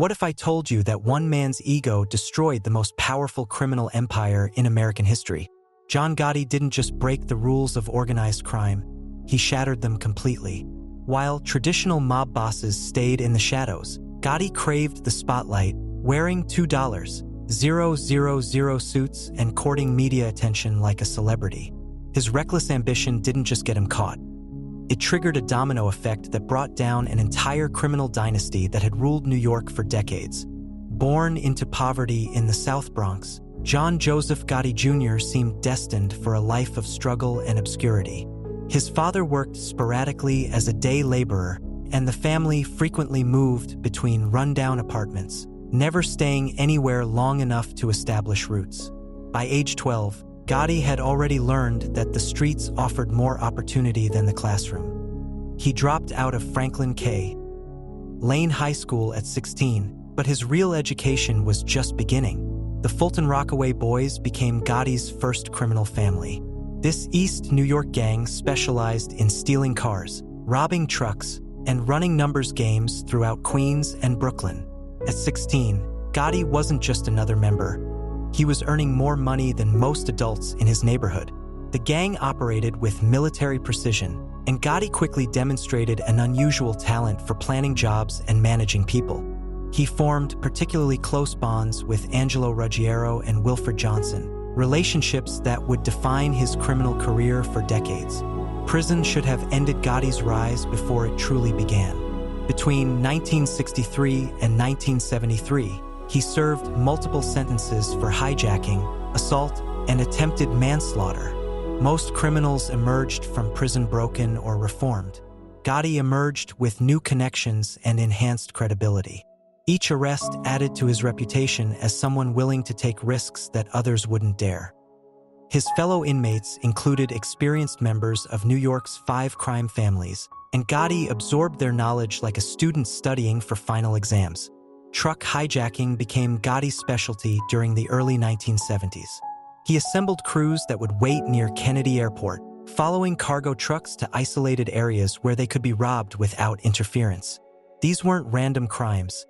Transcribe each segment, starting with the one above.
What if I told you that one man's ego destroyed the most powerful criminal empire in American history? John Gotti didn't just break the rules of organized crime, he shattered them completely. While traditional mob bosses stayed in the shadows, Gotti craved the spotlight, wearing $2,000 suits and courting media attention like a celebrity. His reckless ambition didn't just get him caught. It triggered a domino effect that brought down an entire criminal dynasty that had ruled New York for decades. Born into poverty in the South Bronx, John Joseph Gotti Jr. seemed destined for a life of struggle and obscurity. His father worked sporadically as a day laborer, and the family frequently moved between rundown apartments, never staying anywhere long enough to establish roots. By age 12, Gotti had already learned that the streets offered more opportunity than the classroom. He dropped out of Franklin K. Lane High School at 16, but his real education was just beginning. The Fulton Rockaway Boys became Gotti's first criminal family. This East New York gang specialized in stealing cars, robbing trucks, and running numbers games throughout Queens and Brooklyn. At 16, Gotti wasn't just another member. He was earning more money than most adults in his neighborhood. The gang operated with military precision, and Gotti quickly demonstrated an unusual talent for planning jobs and managing people. He formed particularly close bonds with Angelo Ruggiero and Wilfred Johnson, relationships that would define his criminal career for decades. Prison should have ended Gotti's rise before it truly began. Between 1963 and 1973, he served multiple sentences for hijacking, assault, and attempted manslaughter. Most criminals emerged from prison broken or reformed. Gotti emerged with new connections and enhanced credibility. Each arrest added to his reputation as someone willing to take risks that others wouldn't dare. His fellow inmates included experienced members of New York's 5 crime families, and Gotti absorbed their knowledge like a student studying for final exams. Truck hijacking became Gotti's specialty during the early 1970s. He assembled crews that would wait near Kennedy Airport, following cargo trucks to isolated areas where they could be robbed without interference. These weren't random crimes.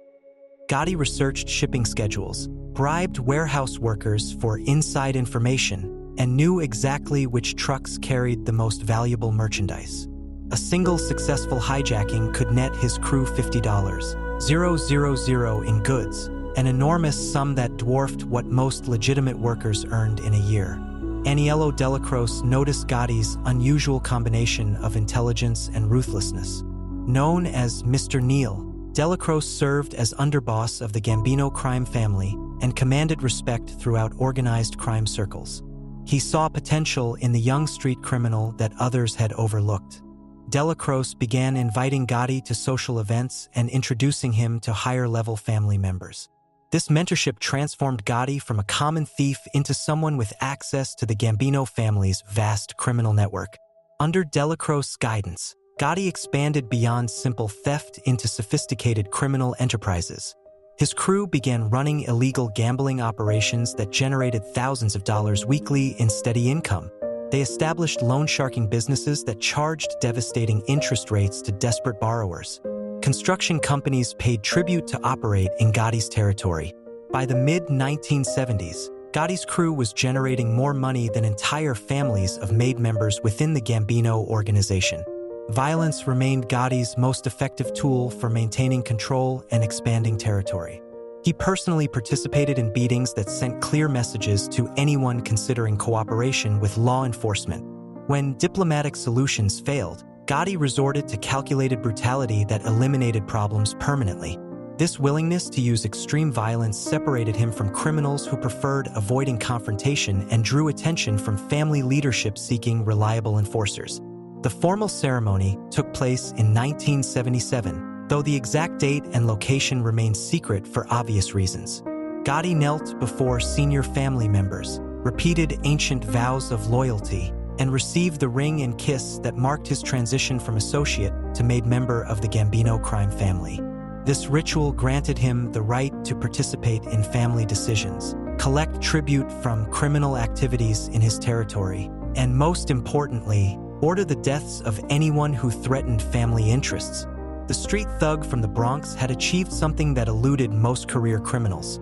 Gotti researched shipping schedules, bribed warehouse workers for inside information, and knew exactly which trucks carried the most valuable merchandise. A single successful hijacking could net his crew $50,000 in goods, an enormous sum that dwarfed what most legitimate workers earned in a year. Aniello Delacroce noticed Gotti's unusual combination of intelligence and ruthlessness. Known as Mr. Neal, Delacroce served as underboss of the Gambino crime family and commanded respect throughout organized crime circles. He saw potential in the young street criminal that others had overlooked. Delacroce began inviting Gotti to social events and introducing him to higher-level family members. This mentorship transformed Gotti from a common thief into someone with access to the Gambino family's vast criminal network. Under Delacroce's guidance, Gotti expanded beyond simple theft into sophisticated criminal enterprises. His crew began running illegal gambling operations that generated thousands of dollars weekly in steady income. They established loan-sharking businesses that charged devastating interest rates to desperate borrowers. Construction companies paid tribute to operate in Gotti's territory. By the mid-1970s, Gotti's crew was generating more money than entire families of made members within the Gambino organization. Violence remained Gotti's most effective tool for maintaining control and expanding territory. He personally participated in beatings that sent clear messages to anyone considering cooperation with law enforcement. When diplomatic solutions failed, Gotti resorted to calculated brutality that eliminated problems permanently. This willingness to use extreme violence separated him from criminals who preferred avoiding confrontation and drew attention from family leadership seeking reliable enforcers. The formal ceremony took place in 1977, though the exact date and location remained secret for obvious reasons. Gotti knelt before senior family members, repeated ancient vows of loyalty, and received the ring and kiss that marked his transition from associate to made member of the Gambino crime family. This ritual granted him the right to participate in family decisions, collect tribute from criminal activities in his territory, and most importantly, order the deaths of anyone who threatened family interests. The the street thug from the Bronx had achieved something that eluded most career criminals: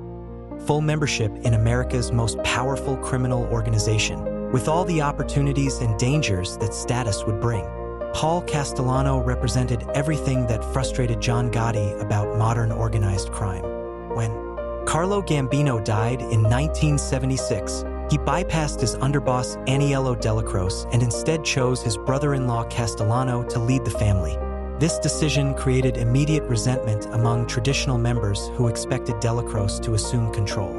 full membership in America's most powerful criminal organization, with all the opportunities and dangers that status would bring. Paul Castellano represented everything that frustrated John Gotti about modern organized crime. When Carlo Gambino died in 1976, he bypassed his underboss Aniello Delacroce and instead chose his brother-in-law Castellano to lead the family. This decision created immediate resentment among traditional members who expected Delacroce to assume control.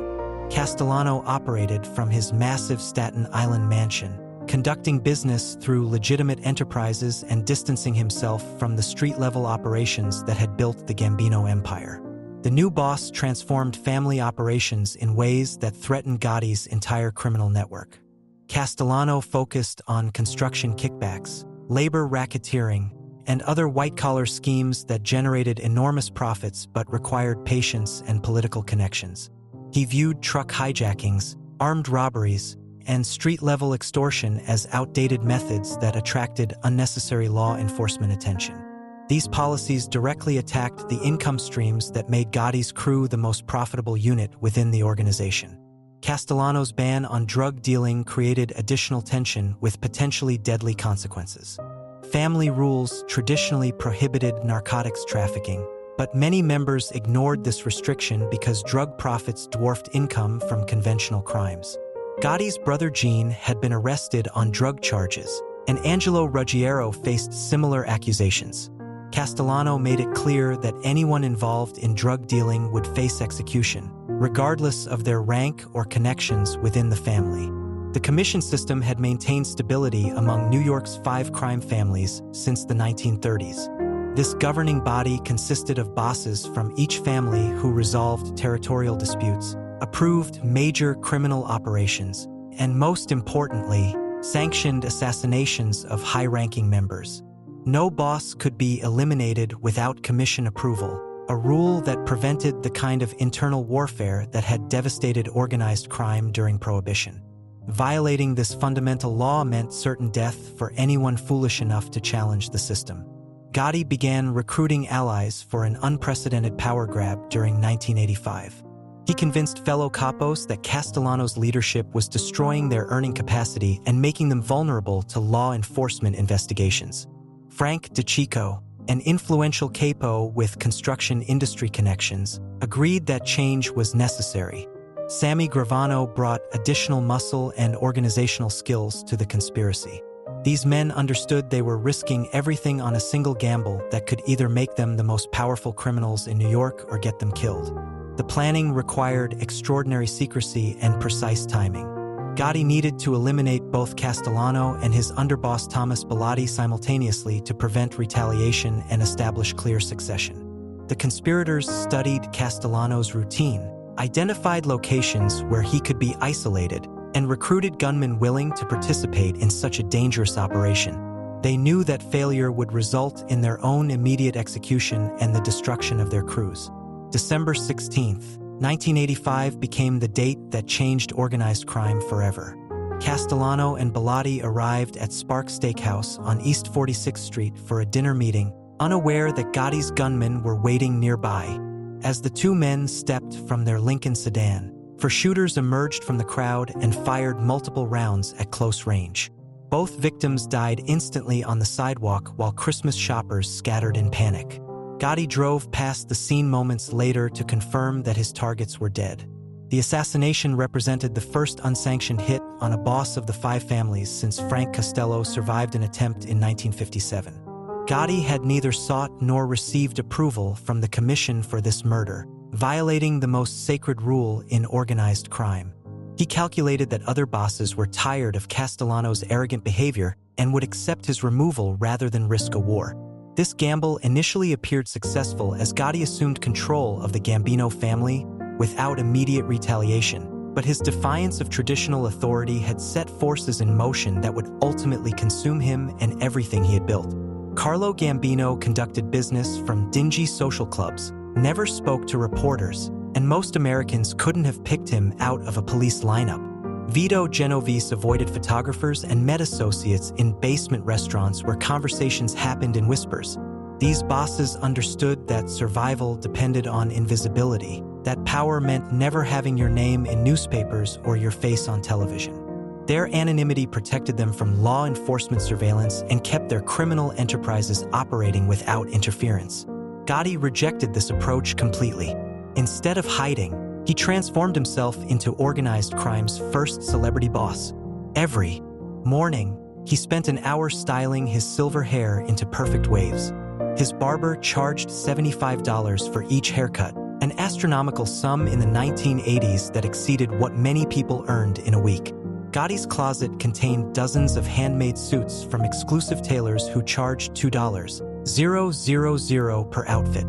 Castellano operated from his massive Staten Island mansion, conducting business through legitimate enterprises and distancing himself from the street-level operations that had built the Gambino empire. The new boss transformed family operations in ways that threatened Gotti's entire criminal network. Castellano focused on construction kickbacks, labor racketeering, and other white-collar schemes that generated enormous profits but required patience and political connections. He viewed truck hijackings, armed robberies, and street-level extortion as outdated methods that attracted unnecessary law enforcement attention. These policies directly attacked the income streams that made Gotti's crew the most profitable unit within the organization. Castellano's ban on drug dealing created additional tension with potentially deadly consequences. Family rules traditionally prohibited narcotics trafficking, but many members ignored this restriction because drug profits dwarfed income from conventional crimes. Gotti's brother Gene had been arrested on drug charges, and Angelo Ruggiero faced similar accusations. Castellano made it clear that anyone involved in drug dealing would face execution, regardless of their rank or connections within the family. The commission system had maintained stability among New York's 5 crime families since the 1930s. This governing body consisted of bosses from each family who resolved territorial disputes, approved major criminal operations, and most importantly, sanctioned assassinations of high-ranking members. No boss could be eliminated without commission approval, a rule that prevented the kind of internal warfare that had devastated organized crime during Prohibition. Violating this fundamental law meant certain death for anyone foolish enough to challenge the system. Gotti began recruiting allies for an unprecedented power grab during 1985. He convinced fellow capos that Castellano's leadership was destroying their earning capacity and making them vulnerable to law enforcement investigations. Frank DeCicco, an influential capo with construction industry connections, agreed that change was necessary. Sammy Gravano brought additional muscle and organizational skills to the conspiracy. These men understood they were risking everything on a single gamble that could either make them the most powerful criminals in New York or get them killed. The planning required extraordinary secrecy and precise timing. Gotti needed to eliminate both Castellano and his underboss Thomas Bellotti simultaneously to prevent retaliation and establish clear succession. The conspirators studied Castellano's routine, identified locations where he could be isolated, and recruited gunmen willing to participate in such a dangerous operation. They knew that failure would result in their own immediate execution and the destruction of their crews. December 16, 1985 became the date that changed organized crime forever. Castellano and Bellotti arrived at Spark Steakhouse on East 46th Street for a dinner meeting, unaware that Gotti's gunmen were waiting nearby. As the two men stepped from their Lincoln sedan, pursuers emerged from the crowd and fired multiple rounds at close range. Both victims died instantly on the sidewalk while Christmas shoppers scattered in panic. Gotti drove past the scene moments later to confirm that his targets were dead. The assassination represented the first unsanctioned hit on a boss of the 5 families since Frank Costello survived an attempt in 1957. Gotti had neither sought nor received approval from the commission for this murder, violating the most sacred rule in organized crime. He calculated that other bosses were tired of Castellano's arrogant behavior and would accept his removal rather than risk a war. This gamble initially appeared successful as Gotti assumed control of the Gambino family without immediate retaliation, but his defiance of traditional authority had set forces in motion that would ultimately consume him and everything he had built. Carlo Gambino conducted business from dingy social clubs, never spoke to reporters, and most Americans couldn't have picked him out of a police lineup. Vito Genovese avoided photographers and met associates in basement restaurants where conversations happened in whispers. These bosses understood that survival depended on invisibility, that power meant never having your name in newspapers or your face on television. Their anonymity protected them from law enforcement surveillance and kept their criminal enterprises operating without interference. Gotti rejected this approach completely. Instead of hiding, he transformed himself into organized crime's first celebrity boss. Every morning, he spent an hour styling his silver hair into perfect waves. His barber charged $75 for each haircut, an astronomical sum in the 1980s that exceeded what many people earned in a week. Gotti's closet contained dozens of handmade suits from exclusive tailors who charged $2,000 per outfit.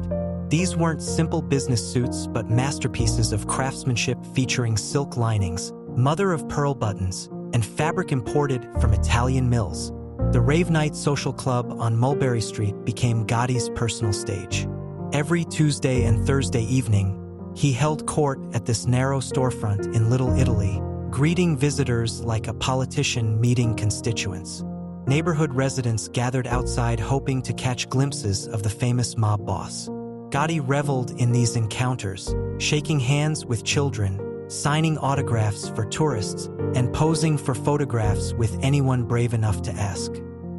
These weren't simple business suits, but masterpieces of craftsmanship featuring silk linings, mother-of-pearl buttons, and fabric imported from Italian mills. The Rave Night Social Club on Mulberry Street became Gotti's personal stage. Every Tuesday and Thursday evening, he held court at this narrow storefront in Little Italy, greeting visitors like a politician meeting constituents. Neighborhood residents gathered outside hoping to catch glimpses of the famous mob boss. Gotti reveled in these encounters, shaking hands with children, signing autographs for tourists, and posing for photographs with anyone brave enough to ask.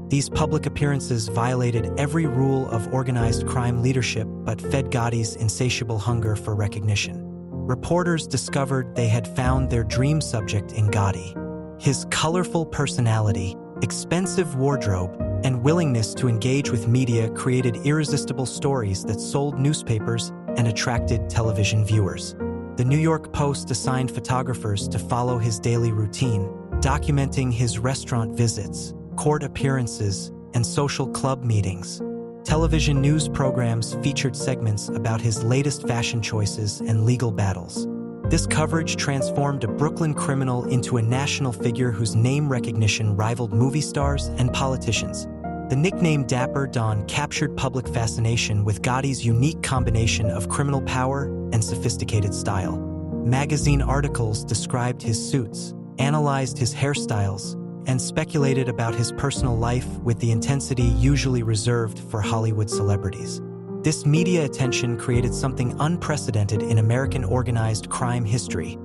These public appearances violated every rule of organized crime leadership but fed Gotti's insatiable hunger for recognition. Reporters discovered they had found their dream subject in Gotti. His colorful personality, expensive wardrobe, and willingness to engage with media created irresistible stories that sold newspapers and attracted television viewers. The New York Post assigned photographers to follow his daily routine, documenting his restaurant visits, court appearances, and social club meetings. Television news programs featured segments about his latest fashion choices and legal battles. This coverage transformed a Brooklyn criminal into a national figure whose name recognition rivaled movie stars and politicians. The nickname Dapper Don captured public fascination with Gotti's unique combination of criminal power and sophisticated style. Magazine articles described his suits, analyzed his hairstyles, and speculated about his personal life with the intensity usually reserved for Hollywood celebrities. This media attention created something unprecedented in American organized crime history.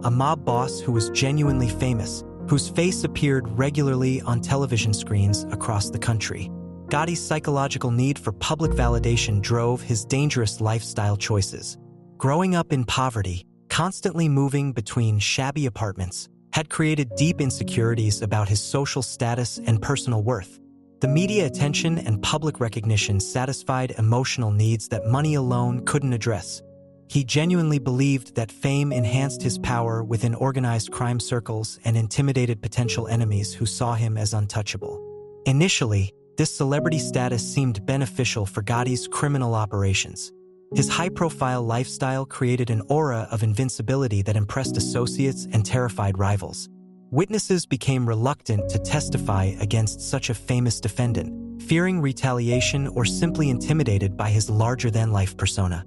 A mob boss who was genuinely famous, whose face appeared regularly on television screens across the country. Gotti's psychological need for public validation drove his dangerous lifestyle choices. Growing up in poverty, constantly moving between shabby apartments, had created deep insecurities about his social status and personal worth. The media attention and public recognition satisfied emotional needs that money alone couldn't address. He genuinely believed that fame enhanced his power within organized crime circles and intimidated potential enemies who saw him as untouchable. Initially, this celebrity status seemed beneficial for Gotti's criminal operations. His high-profile lifestyle created an aura of invincibility that impressed associates and terrified rivals. Witnesses became reluctant to testify against such a famous defendant, fearing retaliation or simply intimidated by his larger-than-life persona.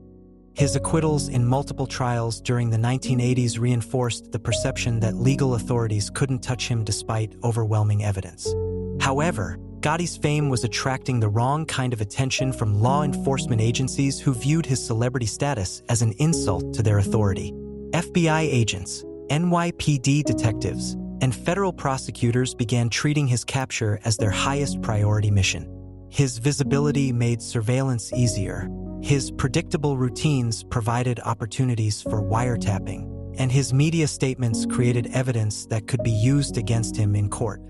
His acquittals in multiple trials during the 1980s reinforced the perception that legal authorities couldn't touch him despite overwhelming evidence. However, Gotti's fame was attracting the wrong kind of attention from law enforcement agencies who viewed his celebrity status as an insult to their authority. FBI agents, NYPD detectives, and federal prosecutors began treating his capture as their highest priority mission. His visibility made surveillance easier. His predictable routines provided opportunities for wiretapping, and his media statements created evidence that could be used against him in court.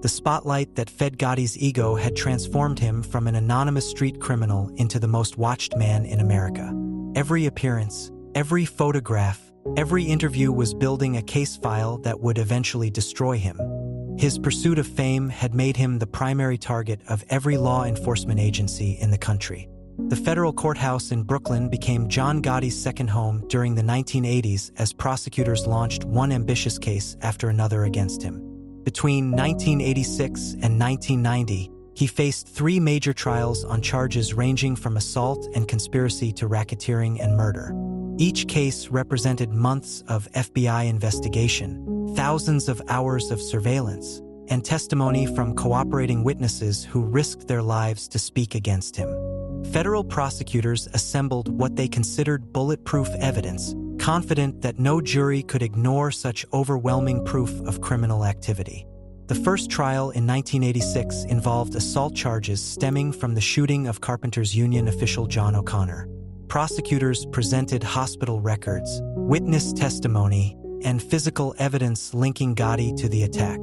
The spotlight that fed Gotti's ego had transformed him from an anonymous street criminal into the most watched man in America. Every appearance, every photograph, every interview was building a case file that would eventually destroy him. His pursuit of fame had made him the primary target of every law enforcement agency in the country. The federal courthouse in Brooklyn became John Gotti's second home during the 1980s as prosecutors launched one ambitious case after another against him. Between 1986 and 1990, he faced 3 major trials on charges ranging from assault and conspiracy to racketeering and murder. Each case represented months of FBI investigation, thousands of hours of surveillance, and testimony from cooperating witnesses who risked their lives to speak against him. Federal prosecutors assembled what they considered bulletproof evidence, confident that no jury could ignore such overwhelming proof of criminal activity. The first trial in 1986 involved assault charges stemming from the shooting of Carpenters Union official John O'Connor. Prosecutors presented hospital records, witness testimony, and physical evidence linking Gotti to the attack.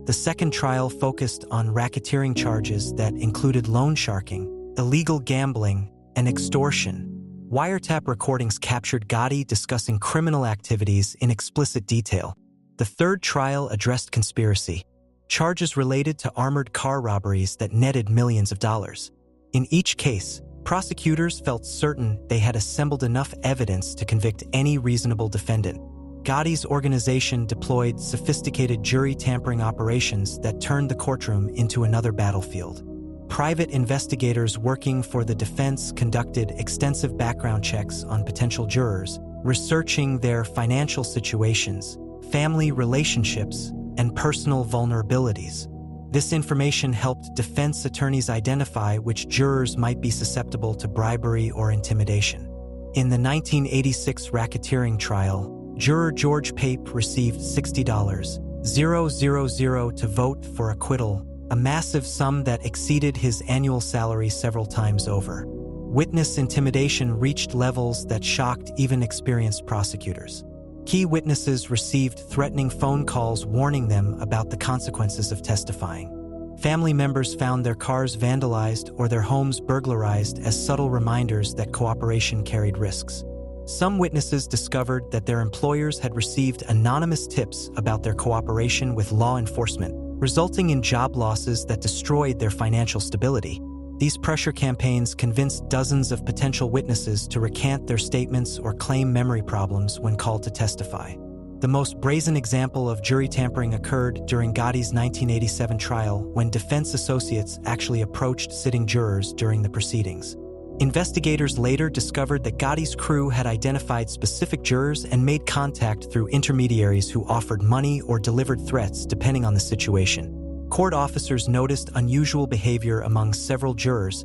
The second trial focused on racketeering charges that included loan sharking, illegal gambling, and extortion. Wiretap recordings captured Gotti discussing criminal activities in explicit detail. The third trial addressed conspiracy, charges related to armored car robberies that netted millions of dollars. In each case, prosecutors felt certain they had assembled enough evidence to convict any reasonable defendant. Gotti's organization deployed sophisticated jury tampering operations that turned the courtroom into another battlefield. Private investigators working for the defense conducted extensive background checks on potential jurors, researching their financial situations, family relationships, and personal vulnerabilities. This information helped defense attorneys identify which jurors might be susceptible to bribery or intimidation. In the 1986 racketeering trial, juror George Pape received $60,000 to vote for acquittal, a massive sum that exceeded his annual salary several times over. Witness intimidation reached levels that shocked even experienced prosecutors. Key witnesses received threatening phone calls warning them about the consequences of testifying. Family members found their cars vandalized or their homes burglarized as subtle reminders that cooperation carried risks. Some witnesses discovered that their employers had received anonymous tips about their cooperation with law enforcement, resulting in job losses that destroyed their financial stability. These pressure campaigns convinced dozens of potential witnesses to recant their statements or claim memory problems when called to testify. The most brazen example of jury tampering occurred during Gotti's 1987 trial when defense associates actually approached sitting jurors during the proceedings. Investigators later discovered that Gotti's crew had identified specific jurors and made contact through intermediaries who offered money or delivered threats depending on the situation. Court officers noticed unusual behavior among several jurors,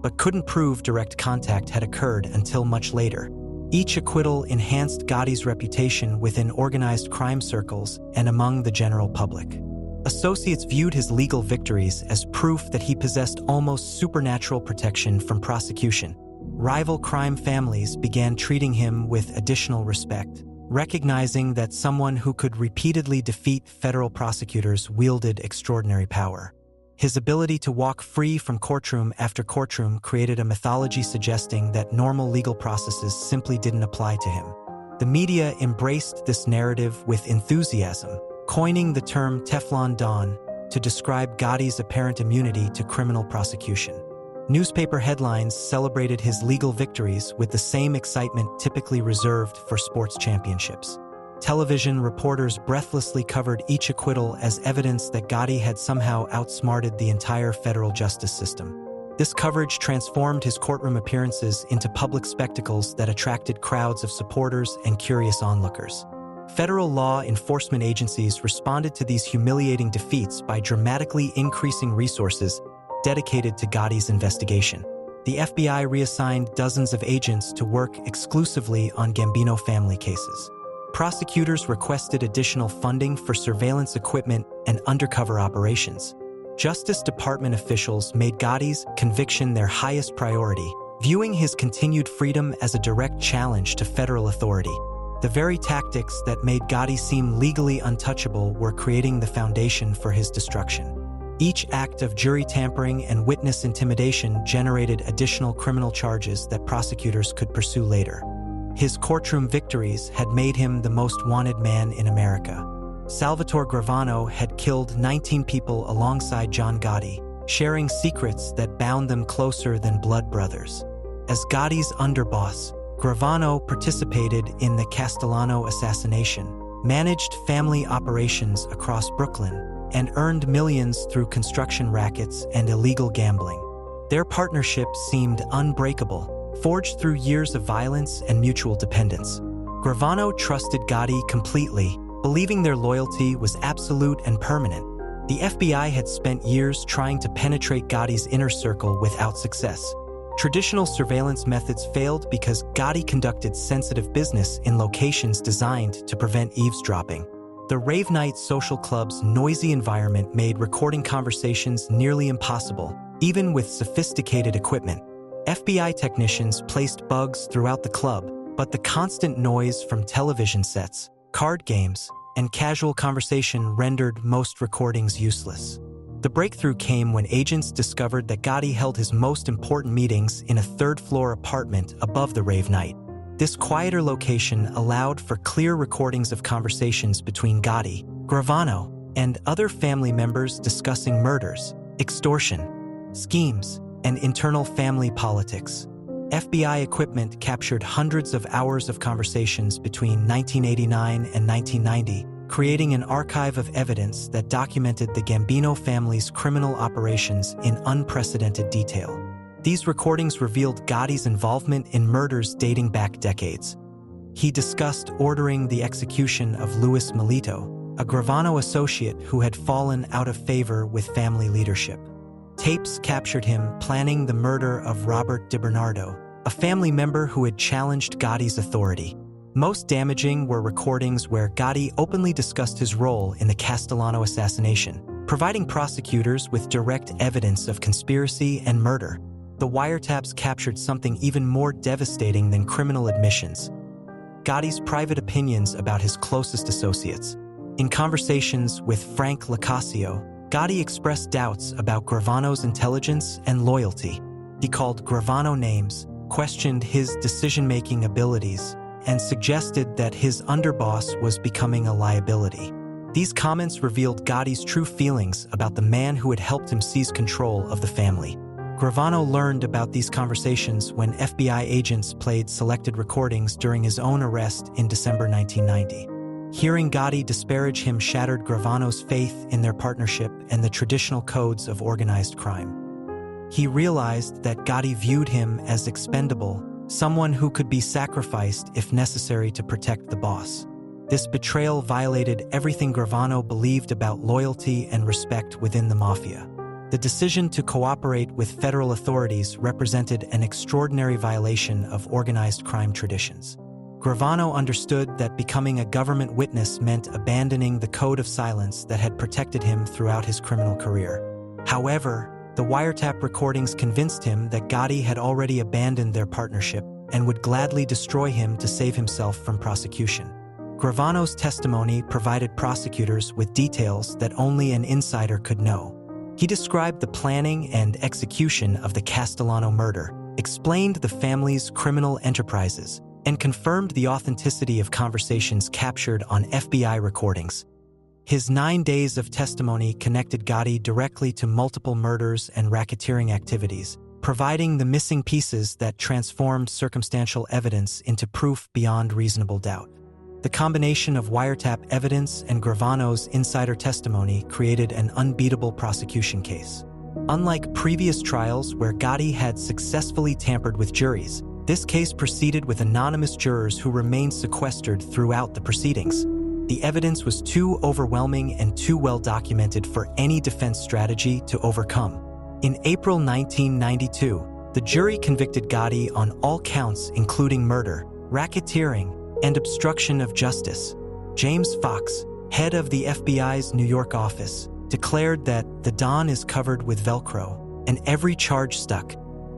but couldn't prove direct contact had occurred until much later. Each acquittal enhanced Gotti's reputation within organized crime circles and among the general public. Associates viewed his legal victories as proof that he possessed almost supernatural protection from prosecution. Rival crime families began treating him with additional respect, recognizing that someone who could repeatedly defeat federal prosecutors wielded extraordinary power. His ability to walk free from courtroom after courtroom created a mythology suggesting that normal legal processes simply didn't apply to him. The media embraced this narrative with enthusiasm, coining the term Teflon Don to describe Gotti's apparent immunity to criminal prosecution. Newspaper headlines celebrated his legal victories with the same excitement typically reserved for sports championships. Television reporters breathlessly covered each acquittal as evidence that Gotti had somehow outsmarted the entire federal justice system. This coverage transformed his courtroom appearances into public spectacles that attracted crowds of supporters and curious onlookers. Federal law enforcement agencies responded to these humiliating defeats by dramatically increasing resources dedicated to Gotti's investigation. The FBI reassigned dozens of agents to work exclusively on Gambino family cases. Prosecutors requested additional funding for surveillance equipment and undercover operations. Justice Department officials made Gotti's conviction their highest priority, viewing his continued freedom as a direct challenge to federal authority. The very tactics that made Gotti seem legally untouchable were creating the foundation for his destruction. Each act of jury tampering and witness intimidation generated additional criminal charges that prosecutors could pursue later. His courtroom victories had made him the most wanted man in America. Salvatore Gravano had killed 19 people alongside John Gotti, sharing secrets that bound them closer than blood brothers. As Gotti's underboss, Gravano participated in the Castellano assassination, managed family operations across Brooklyn, and earned millions through construction rackets and illegal gambling. Their partnership seemed unbreakable, forged through years of violence and mutual dependence. Gravano trusted Gotti completely, believing their loyalty was absolute and permanent. The FBI had spent years trying to penetrate Gotti's inner circle without success. Traditional surveillance methods failed because Gotti conducted sensitive business in locations designed to prevent eavesdropping. The rave night social club's noisy environment made recording conversations nearly impossible, even with sophisticated equipment. FBI technicians placed bugs throughout the club, but the constant noise from television sets, card games, and casual conversation rendered most recordings useless. The breakthrough came when agents discovered that Gotti held his most important meetings in a third-floor apartment above the rave night. This quieter location allowed for clear recordings of conversations between Gotti, Gravano, and other family members discussing murders, extortion, schemes, and internal family politics. FBI equipment captured hundreds of hours of conversations between 1989 and 1990, creating an archive of evidence that documented the Gambino family's criminal operations in unprecedented detail. These recordings revealed Gotti's involvement in murders dating back decades. He discussed ordering the execution of Luis Milito, a Gravano associate who had fallen out of favor with family leadership. Tapes captured him planning the murder of Robert DiBernardo, a family member who had challenged Gotti's authority. Most damaging were recordings where Gotti openly discussed his role in the Castellano assassination, providing prosecutors with direct evidence of conspiracy and murder. The wiretaps captured something even more devastating than criminal admissions: Gotti's private opinions about his closest associates. In conversations with Frank Lacasio, Gotti expressed doubts about Gravano's intelligence and loyalty. He called Gravano names, questioned his decision-making abilities, and suggested that his underboss was becoming a liability. These comments revealed Gotti's true feelings about the man who had helped him seize control of the family. Gravano learned about these conversations when FBI agents played selected recordings during his own arrest in December 1990. Hearing Gotti disparage him shattered Gravano's faith in their partnership and the traditional codes of organized crime. He realized that Gotti viewed him as expendable, someone who could be sacrificed if necessary to protect the boss. This betrayal violated everything Gravano believed about loyalty and respect within the mafia. The decision to cooperate with federal authorities represented an extraordinary violation of organized crime traditions. Gravano understood that becoming a government witness meant abandoning the code of silence that had protected him throughout his criminal career. However, the wiretap recordings convinced him that Gotti had already abandoned their partnership and would gladly destroy him to save himself from prosecution. Gravano's testimony provided prosecutors with details that only an insider could know. He described the planning and execution of the Castellano murder, explained the family's criminal enterprises, and confirmed the authenticity of conversations captured on FBI recordings. His 9 days of testimony connected Gotti directly to multiple murders and racketeering activities, providing the missing pieces that transformed circumstantial evidence into proof beyond reasonable doubt. The combination of wiretap evidence and Gravano's insider testimony created an unbeatable prosecution case. Unlike previous trials where Gotti had successfully tampered with juries, this case proceeded with anonymous jurors who remained sequestered throughout the proceedings. The evidence was too overwhelming and too well documented for any defense strategy to overcome. In April 1992, the jury convicted Gotti on all counts including murder, racketeering, and obstruction of justice. James Fox, head of the FBI's New York office, declared that the Don is covered with Velcro, and every charge stuck.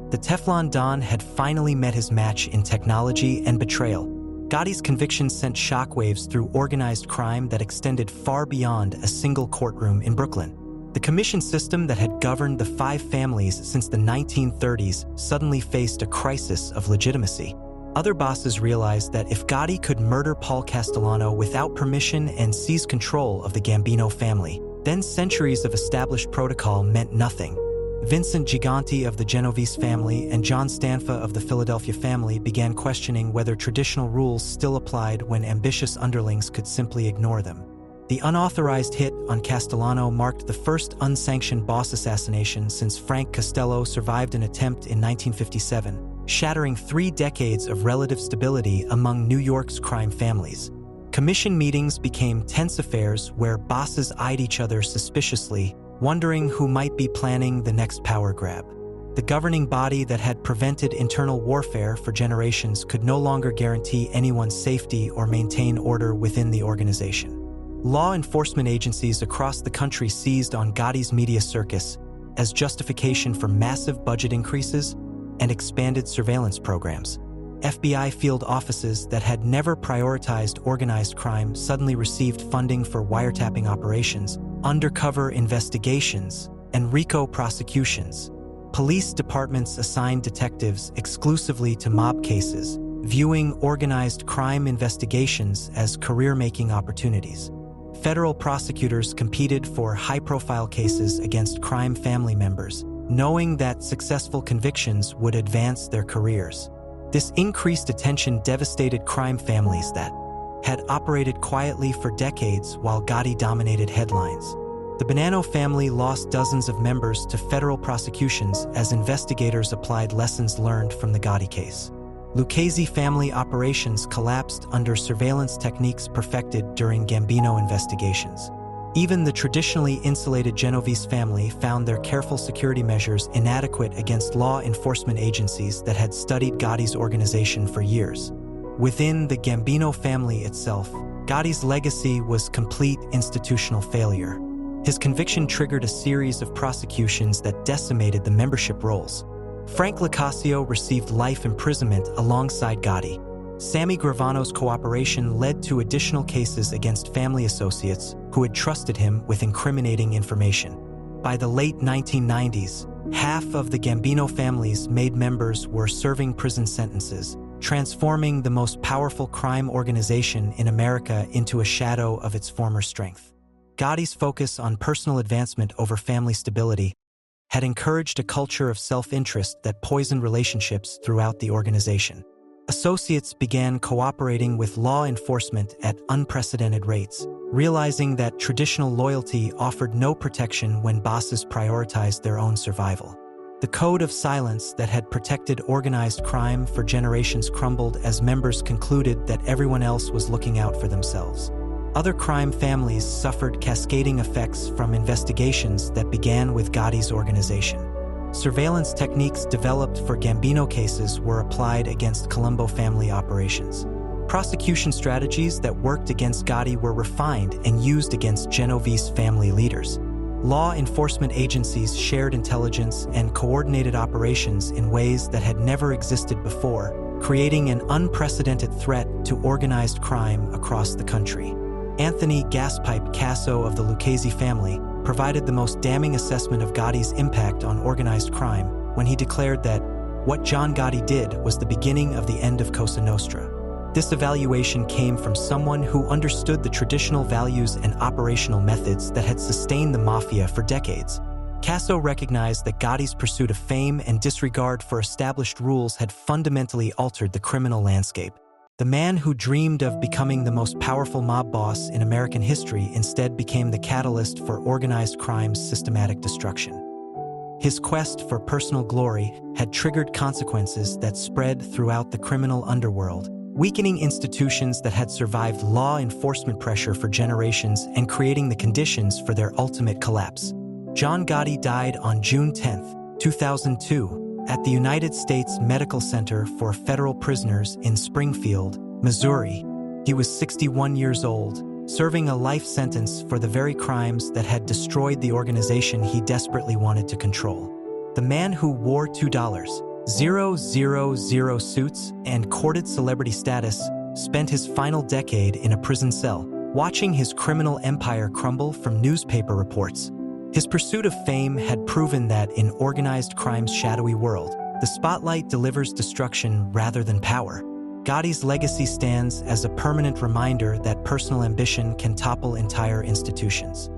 The Teflon Don had finally met his match in technology and betrayal. Gotti's conviction sent shockwaves through organized crime that extended far beyond a single courtroom in Brooklyn. The commission system that had governed the five families since the 1930s suddenly faced a crisis of legitimacy. Other bosses realized that if Gotti could murder Paul Castellano without permission and seize control of the Gambino family, then centuries of established protocol meant nothing. Vincent Giganti of the Genovese family and John Stanfa of the Philadelphia family began questioning whether traditional rules still applied when ambitious underlings could simply ignore them. The unauthorized hit on Castellano marked the first unsanctioned boss assassination since Frank Costello survived an attempt in 1957, shattering 3 decades of relative stability among New York's crime families. Commission meetings became tense affairs where bosses eyed each other suspiciously, wondering who might be planning the next power grab. The governing body that had prevented internal warfare for generations could no longer guarantee anyone's safety or maintain order within the organization. Law enforcement agencies across the country seized on Gotti's media circus as justification for massive budget increases and expanded surveillance programs. FBI field offices that had never prioritized organized crime suddenly received funding for wiretapping operations, undercover investigations, and RICO prosecutions. Police departments assigned detectives exclusively to mob cases, viewing organized crime investigations as career-making opportunities. Federal prosecutors competed for high-profile cases against crime family members, knowing that successful convictions would advance their careers. This increased attention devastated crime families that had operated quietly for decades while Gotti dominated headlines. The Bonanno family lost dozens of members to federal prosecutions as investigators applied lessons learned from the Gotti case. Lucchese family operations collapsed under surveillance techniques perfected during Gambino investigations. Even the traditionally insulated Genovese family found their careful security measures inadequate against law enforcement agencies that had studied Gotti's organization for years. Within the Gambino family itself, Gotti's legacy was complete institutional failure. His conviction triggered a series of prosecutions that decimated the membership rolls. Frank Licasio received life imprisonment alongside Gotti. Sammy Gravano's cooperation led to additional cases against family associates who had trusted him with incriminating information. By the late 1990s, half of the Gambino family's made members were serving prison sentences, transforming the most powerful crime organization in America into a shadow of its former strength. Gotti's focus on personal advancement over family stability had encouraged a culture of self-interest that poisoned relationships throughout the organization. Associates began cooperating with law enforcement at unprecedented rates, realizing that traditional loyalty offered no protection when bosses prioritized their own survival. The code of silence that had protected organized crime for generations crumbled as members concluded that everyone else was looking out for themselves. Other crime families suffered cascading effects from investigations that began with Gotti's organization. Surveillance techniques developed for Gambino cases were applied against Colombo family operations. Prosecution strategies that worked against Gotti were refined and used against Genovese family leaders. Law enforcement agencies shared intelligence and coordinated operations in ways that had never existed before, creating an unprecedented threat to organized crime across the country. Anthony "Gaspipe" Casso of the Lucchese family provided the most damning assessment of Gotti's impact on organized crime when he declared that what John Gotti did was the beginning of the end of Cosa Nostra. This evaluation came from someone who understood the traditional values and operational methods that had sustained the Mafia for decades. Casso recognized that Gotti's pursuit of fame and disregard for established rules had fundamentally altered the criminal landscape. The man who dreamed of becoming the most powerful mob boss in American history instead became the catalyst for organized crime's systematic destruction. His quest for personal glory had triggered consequences that spread throughout the criminal underworld, weakening institutions that had survived law enforcement pressure for generations and creating the conditions for their ultimate collapse. John Gotti died on June 10, 2002, at the United States Medical Center for Federal Prisoners in Springfield, Missouri. He was 61 years old, serving a life sentence for the very crimes that had destroyed the organization he desperately wanted to control. The man who wore $2,000 suits and courted celebrity status spent his final decade in a prison cell, watching his criminal empire crumble from newspaper reports. His pursuit of fame had proven that in organized crime's shadowy world, the spotlight delivers destruction rather than power. Gotti's legacy stands as a permanent reminder that personal ambition can topple entire institutions.